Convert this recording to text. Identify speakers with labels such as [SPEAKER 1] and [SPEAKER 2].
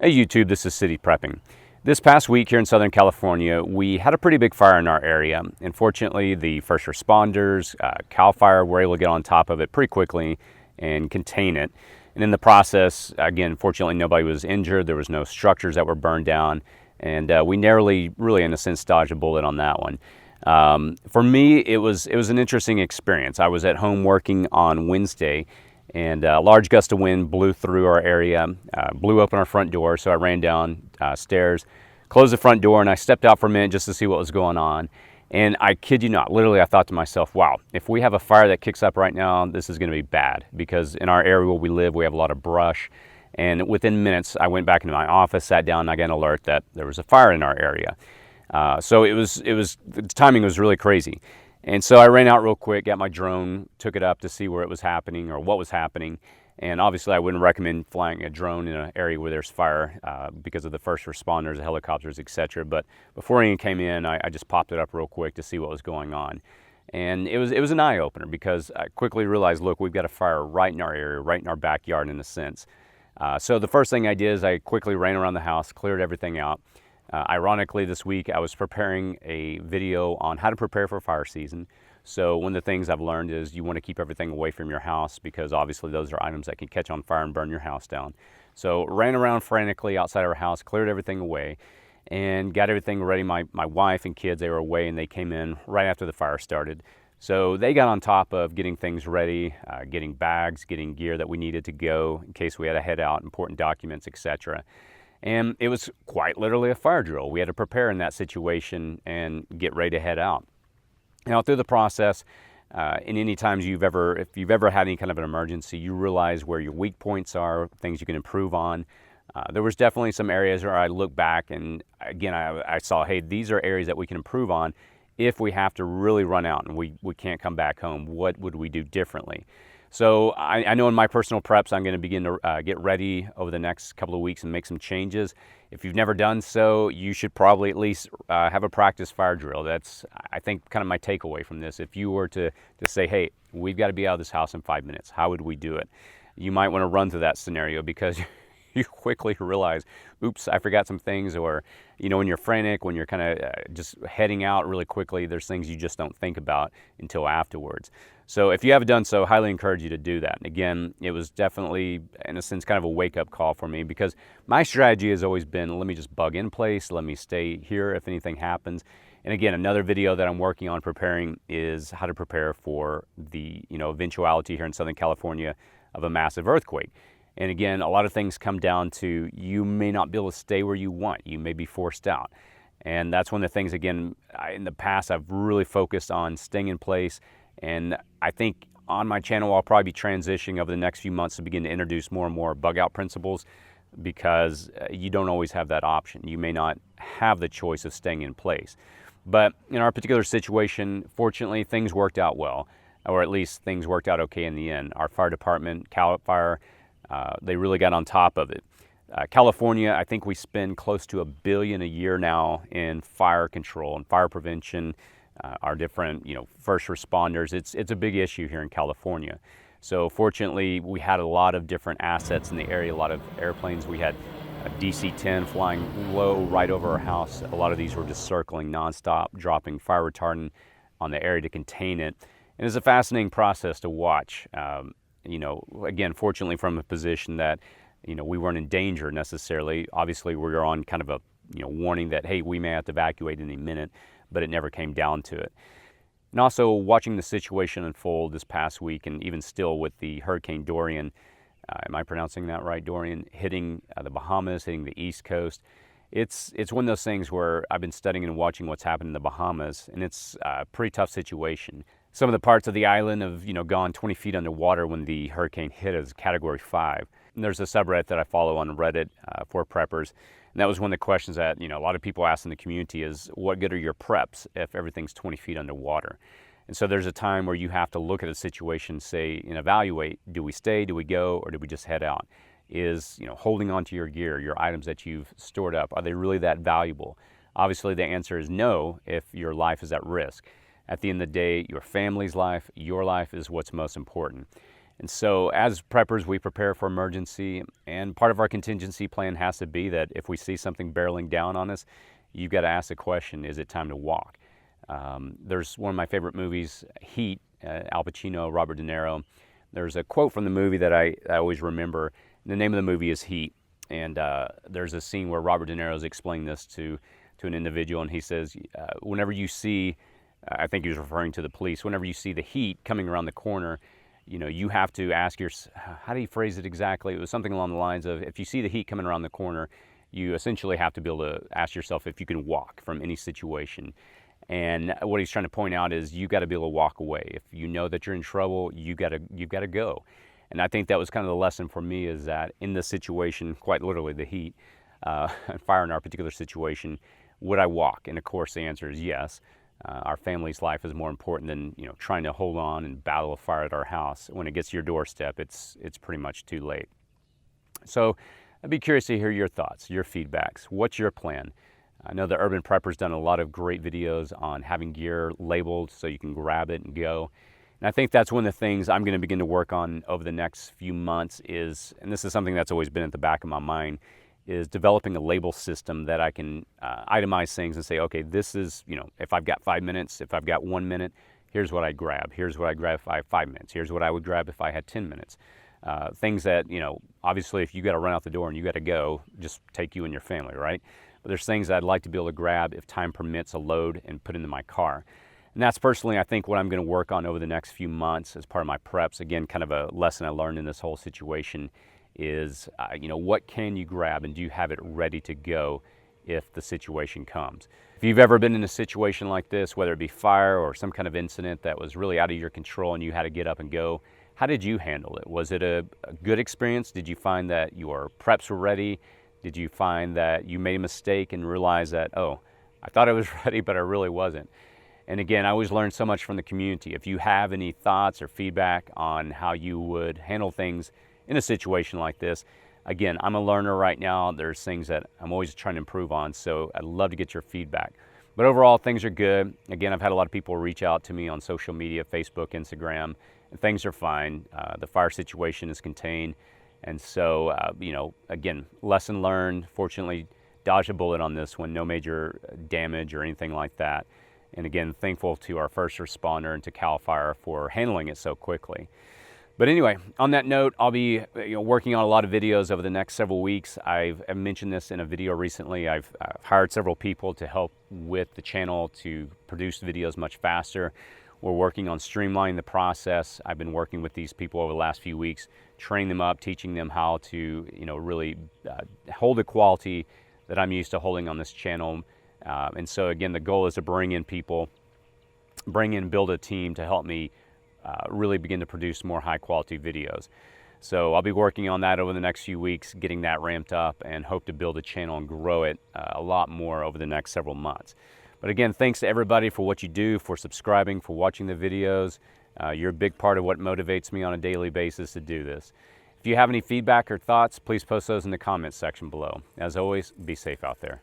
[SPEAKER 1] Hey YouTube, this is City Prepping. This past week here in Southern California, we had a pretty big fire in our area. Unfortunately, the first responders, CAL FIRE, were able to get on top of it pretty quickly and contain it. And in the process, again, fortunately, nobody was injured. There was no structures that were burned down. And we narrowly, really in a sense, dodged a bullet on that one. For me, it was an interesting experience. I was at home working on Wednesday, and a large gust of wind blew through our area, blew open our front door. So I ran down stairs, closed the front door, and I stepped out for a minute just to see what was going on. And I kid you not, literally I thought to myself, wow, if we have a fire that kicks up right now, this is going to be bad, because in our area where we live, we have a lot of brush. And within minutes, I went back into my office, sat down, and I got an alert that there was a fire in our area. So the timing was really crazy. And so I ran out real quick, got my drone, took it up to see where it was happening or what was happening. And obviously I wouldn't recommend flying a drone in an area where there's fire because of the first responders, the helicopters, etc. But before anyone came in, I just popped it up real quick to see what was going on. And it was an eye-opener, because I quickly realized, look, we've got a fire right in our area, right in our backyard in a sense. So the first thing I did is I quickly ran around the house, cleared everything out. Ironically, this week I was preparing a video on how to prepare for fire season. So one of the things I've learned is you want to keep everything away from your house, because obviously those are items that can catch on fire and burn your house down. So ran around frantically outside our house, cleared everything away, and got everything ready. My wife and kids, they were away, and they came in right after the fire started. So they got on top of getting things ready, getting bags, getting gear that we needed to go in case we had to head out, important documents, etc. And it was quite literally a fire drill. We had to prepare in that situation and get ready to head out. Now, through the process, in any times if you've ever had any kind of an emergency, you realize where your weak points are, things you can improve on. There was definitely some areas where I look back and again, I saw, hey, these are areas that we can improve on if we have to really run out and we can't come back home. What would we do differently? So I know in my personal preps, I'm going to begin to get ready over the next couple of weeks and make some changes. If you've never done so, you should probably at least have a practice fire drill. That's, I think, kind of my takeaway from this. If you were to say, hey, we've got to be out of this house in 5 minutes, how would we do it? You might want to run through that scenario, because you quickly realize, oops, I forgot some things. Or, you know, when you're frantic, when you're kind of just heading out really quickly, there's things you just don't think about until afterwards. So if you haven't done so, I highly encourage you to do that. And again, it was definitely, in a sense, kind of a wake-up call for me, because my strategy has always been, let me just bug in place, let me stay here if anything happens. And again, another video that I'm working on preparing is how to prepare for the, eventuality here in Southern California of a massive earthquake. And again, a lot of things come down to, you may not be able to stay where you want. You may be forced out. And that's one of the things, again, in the past, I've really focused on staying in place. And I think on my channel, I'll probably be transitioning over the next few months to begin to introduce more and more bug out principles, because you don't always have that option. You may not have the choice of staying in place. But in our particular situation, fortunately, things worked out well, or at least things worked out okay in the end. Our fire department, CAL FIRE, they really got on top of it. California, I think we spend close to $1 billion a year now in fire control and fire prevention. Our different, first responders, it's a big issue here in California. So fortunately, we had a lot of different assets in the area, a lot of airplanes. We had a DC-10 flying low right over our house. A lot of these were just circling nonstop, dropping fire retardant on the area to contain it. And it's a fascinating process to watch. Again, fortunately from a position that, we weren't in danger necessarily. Obviously, we were on kind of a, warning that, hey, we may have to evacuate in a minute, but it never came down to it. And also watching the situation unfold this past week, and even still with the Hurricane Dorian, am I pronouncing that right, Dorian, hitting the Bahamas, hitting the East Coast. It's one of those things where I've been studying and watching what's happened in the Bahamas, and it's a pretty tough situation. Some of the parts of the island have, gone 20 feet underwater when the hurricane hit as Category 5. And there's a subreddit that I follow on Reddit for preppers. And that was one of the questions that, a lot of people ask in the community is, what good are your preps if everything's 20 feet underwater? And so there's a time where you have to look at a situation, say, and evaluate, do we stay, do we go, or do we just head out? Is, holding on to your gear, your items that you've stored up, are they really that valuable? Obviously, the answer is no if your life is at risk. At the end of the day, your family's life, your life is what's most important. And so as preppers, we prepare for emergency, and part of our contingency plan has to be that if we see something barreling down on us, you've got to ask the question, is it time to walk? There's one of my favorite movies, Heat, Al Pacino, Robert De Niro. There's a quote from the movie that I always remember. The name of the movie is Heat, and there's a scene where Robert De Niro is explaining this to an individual, and he says, whenever you see, I think he was referring to the police, whenever you see the heat coming around the corner, you know, you have to ask how do you phrase it exactly? It was something along the lines of, if you see the heat coming around the corner, you essentially have to be able to ask yourself if you can walk from any situation. And what he's trying to point out is you got to be able to walk away. If you know that you're in trouble, you've got to go. And I think that was kind of the lesson for me, is that in this situation, quite literally the heat, fire in our particular situation, would I walk? And of course the answer is yes. Our family's life is more important than, you know, trying to hold on and battle a fire at our house. When it gets to your doorstep, it's pretty much too late. So I'd be curious to hear your thoughts, your feedbacks. What's your plan? I know the Urban Prepper's done a lot of great videos on having gear labeled so you can grab it and go. And I think that's one of the things I'm going to begin to work on over the next few months is, and this is something that's always been at the back of my mind, is developing a label system that I can itemize things and say, okay, this is, you know, if I've got 5 minutes, if I've got 1 minute, here's what I grab. Here's what I grab if I have 5 minutes. Here's what I would grab if I had 10 minutes. Things that, you know, obviously if you got to run out the door and you got to go, just take you and your family, right? But there's things that I'd like to be able to grab if time permits, a load, and put into my car. And that's personally, I think, what I'm going to work on over the next few months as part of my preps. Again, kind of a lesson I learned in this whole situation is, you know, what can you grab and do you have it ready to go if the situation comes? If you've ever been in a situation like this, whether it be fire or some kind of incident that was really out of your control and you had to get up and go, how did you handle it? Was it a good experience? Did you find that your preps were ready? Did you find that you made a mistake and realized that, oh, I thought I was ready, but I really wasn't? And again, I always learn so much from the community. If you have any thoughts or feedback on how you would handle things in a situation like this, again, I'm a learner right now. There's things that I'm always trying to improve on, so I'd love to get your feedback. But overall, things are good. Again, I've had a lot of people reach out to me on social media, Facebook, Instagram, and things are fine. The fire situation is contained. And so, you know, again, lesson learned. Fortunately, dodged a bullet on this one. No major damage or anything like that. And again, thankful to our first responder and to CAL FIRE for handling it so quickly. But anyway, on that note, I'll be working on a lot of videos over the next several weeks. I've mentioned this in a video recently. I've hired several people to help with the channel to produce videos much faster. We're working on streamlining the process. I've been working with these people over the last few weeks, training them up, teaching them how to really hold the quality that I'm used to holding on this channel. And so again, the goal is to bring in people, build a team to help me really begin to produce more high quality videos. So I'll be working on that over the next few weeks, getting that ramped up, and hope to build a channel and grow it a lot more over the next several months. But again, thanks to everybody for what you do, for subscribing, for watching the videos. You're a big part of what motivates me on a daily basis to do this. If you have any feedback or thoughts, please post those in the comments section below. As always, be safe out there.